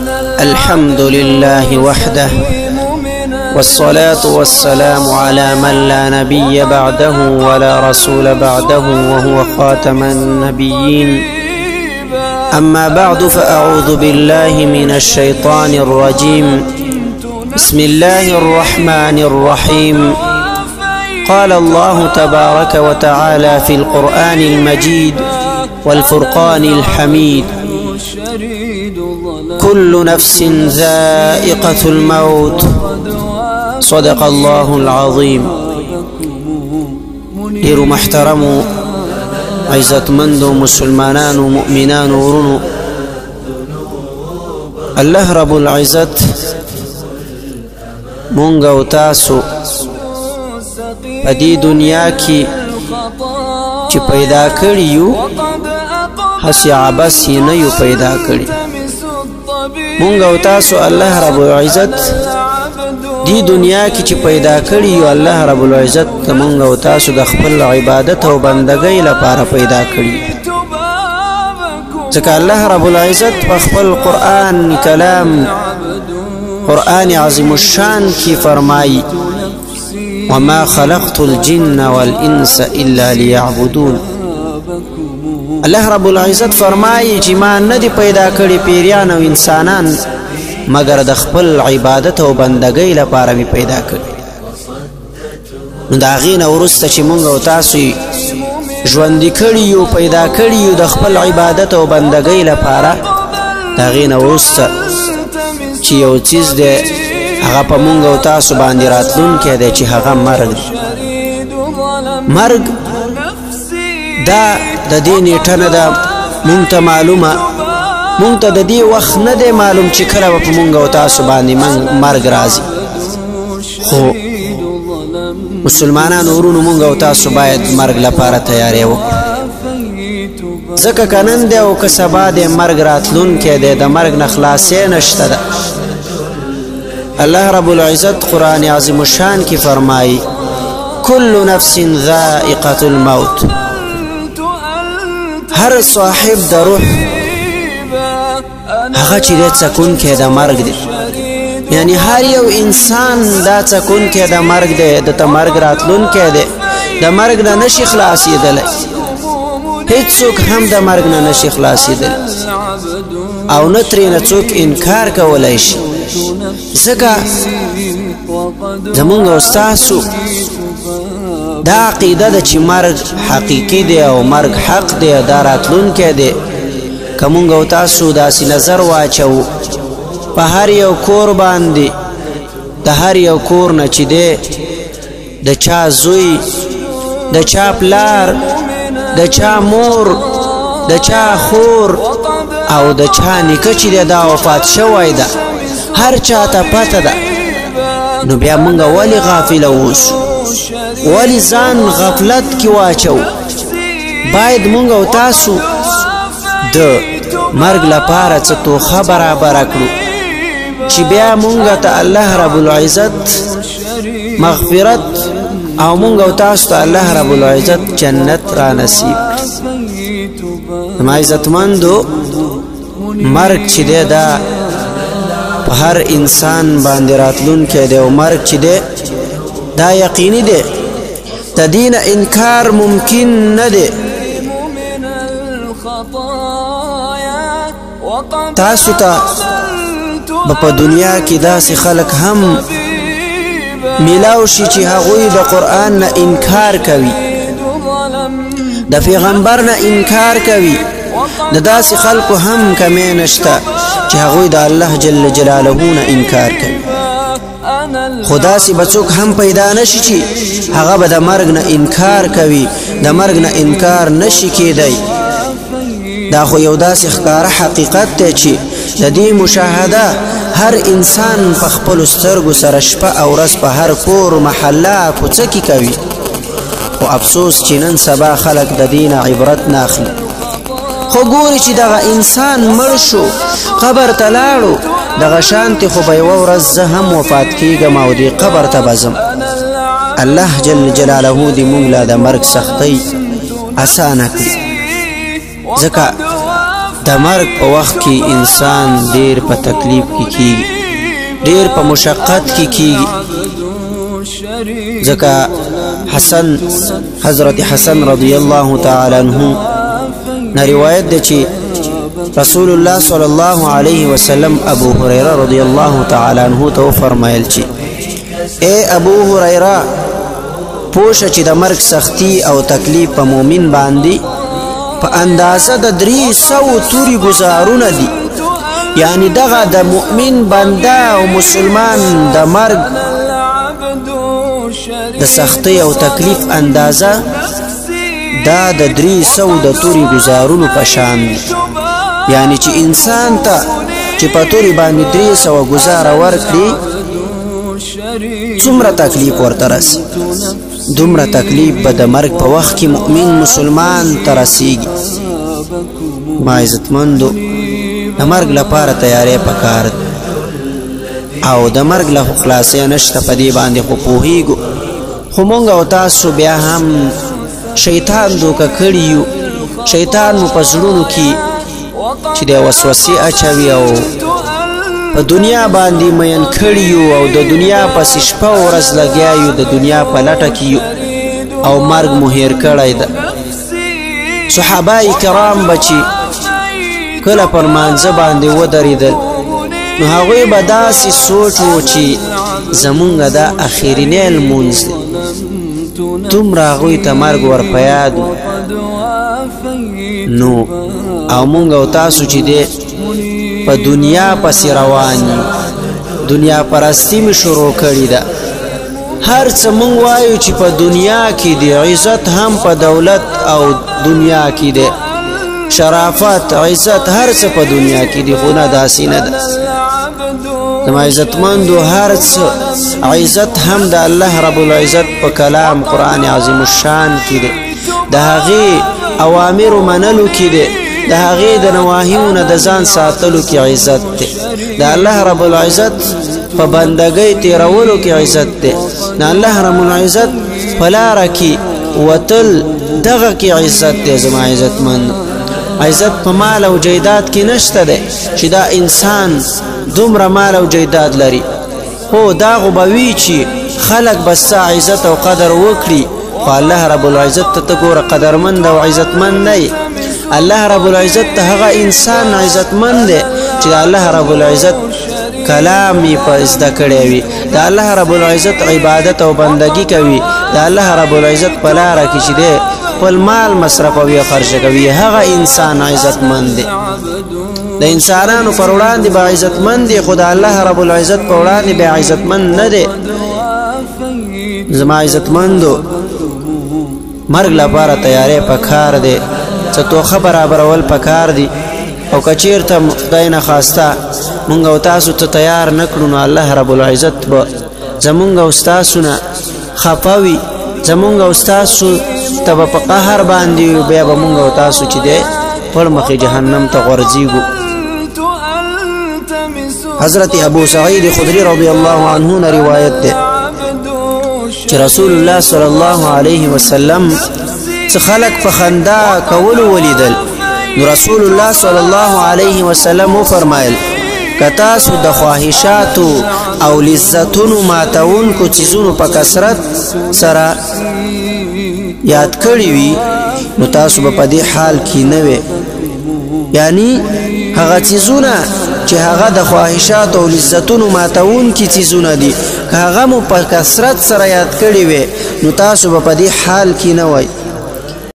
الحمد لله وحده والصلاة والسلام على من لا نبي بعده ولا رسول بعده وهو خاتم النبيين. أما بعد فأعوذ بالله من الشيطان الرجيم. بسم الله الرحمن الرحيم. قال الله تبارك وتعالى في القرآن المجيد والفرقان الحميد: كل نفس ذائقة الموت. صدق الله العظيم. ډیرو محترمو عزتمندو مسلمانانو مؤمنانو ورونو، الله رب العزت مونږ او تاسو په دې دنیا کې چې پیدا کړي یو هسې عبث یې نه یو پیدا کړي. مونږ او تاسو الله رب العزت دې دنیا کې چې پیدا کړي یو الله رب العزت مونږ او تاسو د خپل عبادت او بندګۍ لپاره پیدا کړي. ځکه الله رب العزت په خپل قرآن کلام قرآن عظیم الشان کی فرمائی: وما خلقت الجن والانس الا ليعبدون. الله رب العزت فرمائی چې ما ندی پیدا کړي پیریان او انسانان مگر د خپل عبادت او بندګۍ لپاره می پیدا کړي. نو د هغې نه وروسته چې مونږ او تاسو ژوندي کړي یو پیدا کړي یو د خپل عبادت او بندګۍ لپاره، د هغې نه وروسته چې یو څیز دی هغه په مونږ او تاسو باندې راتلونکی دی چې هغه مرګ. مرګ دا د دې نیټه نه ده مونږ ته معلومه، مونږ ته د دې وخت نه دی معلوم چې کله به په مونږ او تاسو باندې مرګ راځي. خو مسلمانانو ورونو، مونږ او تاسو باید مرګ لپاره تیاری وکړو، ځکه که نن دی او که سبا دی مرګ راتلونکی دی، د مرګ نه خلاصې نشته ده. الله رب العزت قرآن عظیم الشان کی فرمائی: کل نفس ذائقة الموت. هر صاحب د روح هغه چې دی څکونکی د مرګ دی، یعنی هر یو انسان دا څکونکی د مرګ دی، د ته مرګ راتلونکی دی، د مرګ نه نشي خلاصېدلی، هیڅوک هم د مرګ نه نشي خلاصېدلی او نه ترېنه څوک انکار کولی شي. ځکه زمونږ او ستاسو دا عقیده ده چې مرګ حقیقي دی او مرګ حق دی، دا راتلونکی دی. که مونږ او تاسو داسې نظر واچوو په هر یو کور باندې، د هر یو کور نه چې دی د چا زوی، د چا پلار، د چا مور، د چا خور او د چا نیکه چې دی دا وفات شوی ده، هر چا ته پته ده. نو بیا مونږ ولې غافله اوسو؟ ولې ځان غفلت کې واچو؟ باید مونږ او تاسو د مرګ لپاره څه توښه برابره کړو چې بیا مونږ ته الله رب العزت مغفرت او مونږ او تاسو ته الله رب العزت جنت را نصیب کړي. زما عزتمندو، مرګ چې دی دا په هر انسان باندې راتلونکی دی او مرګ چې دی دا یقیني دی، د دې نه انکار ممکن نه دی. تاسو ته په دنیا کې داسې خلک هم میلاو شي چې هغوی د قرآن نه انکار کوي، د پیغمبر نه انکار کوي. د داسې خلکو هم کمی نشته چې هغوی د الله جل جلاله نه انکار کوي. خو داسې به څوک هم پیدا نشي چې هغه به د مرګ نه انکار کوي، د مرګ نه انکار نشي کېدی. دا خو یو داسې ښکاره حقیقت دی چې د دې مشاهده هر انسان په خپلو سترګو سره شپه او ورځ په هر کور محله کوڅه کې کوي. خو افسوس چې نن سبا خلک د دې نه عبرت نه اخلي. خو ګوري چې دغه انسان مړ شو، قبر ته لاړو، دغه شانتې خو به یوه ورځ زه هم وفات کېږم او دې قبر ته به ځم. الله جل جلاله دې مونږ له د مرګ سختۍ اسانه کړي. ځکه د مرګ په وخت کې انسان ډیر په تکلیف کې کیږي، ډیر په مشقت کې کیږي. ځکه حضرت حسن رضی الله تعالی عنہ نه روایت ده چې رسول الله صلی الله علیه وسلم ابو هريره رضی الله تعالی عنہ ته فرمایل چې اے ابو هريره پوښه چې د مرګ سختی او تکلیف په مؤمن باندې په اندازه د 300 توري گزارونه دي. یعنی دغه د مؤمن بنده او مسلمان د مرګ د سختی او تکلیف اندازه دا د 300 د توري گزارونو په شان دي. یعنی چې انسان ته چې په توري باندې 300 گزاره ورکړي څومره تکلیف ورته رسي، دومره تکلیف به د مرګ په وخت کې مؤمن مسلمان ته رسیږي. ما عزتمندو د مرګ لپاره تیاری پکار ده او د مرګ له خلاصې نشته، په دې باندې خو پوهیږو. خو مونږ او تاسو بیا هم شیطان دوکه کړي یو، شیطان مو په زړونو کې چې د وسوسې اچوي او په دنیا باندې مین کړي یو او د دنیا پسې شپه ورځ لګیا یو، د دنیا په لټه کې یو او مرګ مو هیر کړی ده. صحابه کرام به چې کله پر مانځه باندې ودرېدل نو هغوی به داسې سوچ و چې زمونږ دا اخرینی لمونځ دی، دومره هغوی ته مرګ ور په یاد نو او مونږ او تاسو چې دی په دنیا پسې روان یو، دنیا پرستی مې شروع کړې ده. هر څه مونږ وایو چې په دنیا کې دی، عزت هم په دولت او دنیا کې دی، شرافت عزت هر څه په دنیا کې دی، خو نه داسې نه ده. زما عزتمندو هر څه عزت هم د الله رب العزت په کلام قرآن عظیم الشان کې دی، د هغې اوامرو منلو کې دی، د هغې د نواهیو نه د ځان ساتلو کې عزت دی، د الله رب العزت په بندګۍ تیرولو کې عزت دی، د الله رب العزت په لاره کې وتل دغه کې عزت دی. زما عزتمند عزت په مال او جیداد کې نشته دی چې دا انسان دومره مال او جیداد لري. هو دا خو به وي چې خلک به ستا عزت او قدر وکړي، خو الله رب العزت ته ګوره قدرمند او عزتمند نه یې. الله رب العزت ته هغه انسان عزتمند دی چې الله رب العزت کلام یې په زده کړی وي، د الله رب العزت عبادت او بندګي کوي، د الله رب العزت په لاره کې چې دی خپل مال مصرفوي او خرچه کوي، هغه انسان عزتمند دی. د انسانانو پر وړاندې به عزتمند دی، خو د الله رب العزت په وړاندې به عزتمند نه دی. زما عزتمندو مرګ لپاره تیاری پکار دی، څه توخه برابرول پکار دی. او که چېرته خدای نه خواسته مونږ او تاسو ته تیار نه کړو نو الله رب العزت به زمونږ او ستاسو نه خفه وي، زمونږ او ستاسو ته به په قهر باندې وي، بیا به مونږ او تاسو چې دی پړ مخې جهنم ته غورځېږو. حضرت ابو سعید خدری رضی الله عنه نه روایت ده چې رسول الله صلی الله علیه وسلم څه خلق په خندا کولو ولیدل نو رسول الله صلی الله علیه وسلم فرمایل که تاسو د خواهشاتو او لذتونو ماتونکو چیزونو په کثرت سره یاد کړی وي نو تاسو به په دې حال کې نه وئ. یعنی هغه چیزونه چې هغه د خواهشات او لذتونو ماتونکي چیزونه دي که هغه مو په کثرت سره یاد کړی وي نو تاسو به په دې حال کې نه وئ.